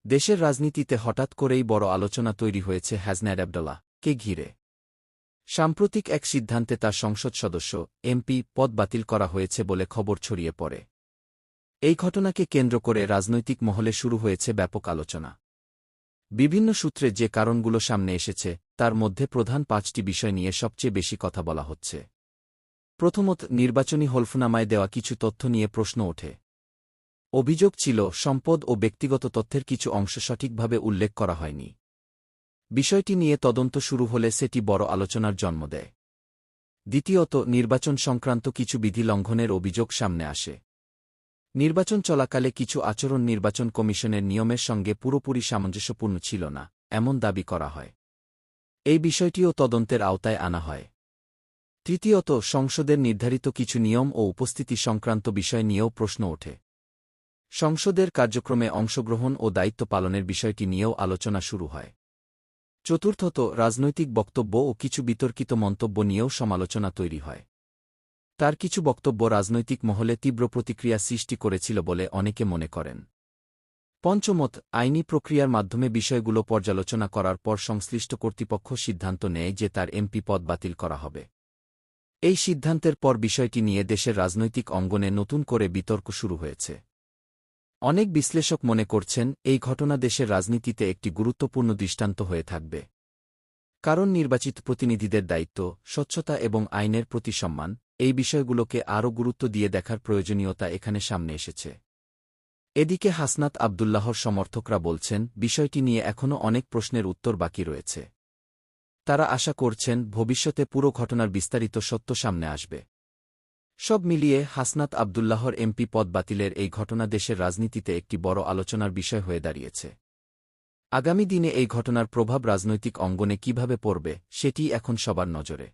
দেশের রাজনীতিতে হঠাৎ করেই বড় আলোচনা তৈরি হয়েছে হাসনাত আবদুল্লাহকে ঘিরে। সাম্প্রতিক এক সিদ্ধান্তে তার সংসদ সদস্য এমপি পদ বাতিল করা হয়েছে বলে খবর ছড়িয়ে পড়ে। এই ঘটনাকে কেন্দ্র করে রাজনৈতিক মহলে শুরু হয়েছে ব্যাপক আলোচনা। বিভিন্ন সূত্রে যে কারণগুলো সামনে এসেছে তার মধ্যে প্রধান ৫টি বিষয় নিয়ে সবচেয়ে বেশি কথা বলা হচ্ছে। প্রথমত, নির্বাচনী হলফনামায় দেওয়া কিছু তথ্য নিয়ে প্রশ্ন ওঠে। অভিযোগ ছিল সম্পদ ও ব্যক্তিগত তথ্যের কিছু অংশ সঠিকভাবে উল্লেখ করা হয়নি। বিষয়টি নিয়ে তদন্ত শুরু হলে সেটি বড় আলোচনার জন্ম দেয়। দ্বিতীয়ত, নির্বাচন সংক্রান্ত কিছু বিধি লঙ্ঘনের অভিযোগ সামনে আসে। নির্বাচন চলাকালে কিছু আচরণ নির্বাচন কমিশনের নিয়মের সঙ্গে পুরোপুরি সামঞ্জস্যপূর্ণ ছিল না, এমন দাবি করা হয়। এই বিষয়টিও তদন্তের আওতায় আনা হয়। তৃতীয়ত, সংসদের নির্ধারিত কিছু নিয়ম ও উপস্থিতি সংক্রান্ত বিষয় নিয়েও প্রশ্ন ওঠে। সংসদের কার্যক্রমে অংশগ্রহণ ও দায়িত্ব পালনের বিষয়টি নিয়েও আলোচনা শুরু হয়। চতুর্থত, রাজনৈতিক বক্তব্য ও কিছু বিতর্কিত মন্তব্য নিয়েও সমালোচনা তৈরি হয়। তার কিছু বক্তব্য রাজনৈতিক মহলে তীব্র প্রতিক্রিয়া সৃষ্টি করেছিল বলে অনেকে মনে করেন। পঞ্চমত, আইনি প্রক্রিয়ার মাধ্যমে বিষয়গুলো পর্যালোচনা করার পর সংশ্লিষ্ট কর্তৃপক্ষ সিদ্ধান্ত নেয় যে তার এমপি পদ বাতিল করা হবে। এই সিদ্ধান্তের পর বিষয়টি নিয়ে দেশের রাজনৈতিক অঙ্গনে নতুন করে বিতর্ক শুরু হয়েছে। অনেক বিশ্লেষক মনে করছেন এই ঘটনা দেশের রাজনীতিতে একটি গুরুত্বপূর্ণ দৃষ্টান্ত হয়ে থাকবে। কারণ নির্বাচিত প্রতিনিধিদের দায়িত্ব, স্বচ্ছতা এবং আইনের প্রতি সম্মান, এই বিষয়গুলোকে আরও গুরুত্ব দিয়ে দেখার প্রয়োজনীয়তা এখানে সামনে এসেছে। এদিকে হাসনাত আবদুল্লাহর সমর্থকরা বলছেন বিষয়টি নিয়ে এখনও অনেক প্রশ্নের উত্তর বাকি রয়েছে। তারা আশা করছেন ভবিষ্যতে পুরো ঘটনার বিস্তারিত সত্য সামনে আসবে। সব মিলিয়ে হাসনাত আবদুল্লাহর এমপি পদ বাতিলের এই ঘটনা দেশের রাজনীতিতে একটি বড় আলোচনার বিষয় হয়ে দাঁড়িয়েছে। আগামী দিনে এই ঘটনার প্রভাব রাজনৈতিক অঙ্গনে কিভাবে পড়বে সেটিই এখন সবার নজরে।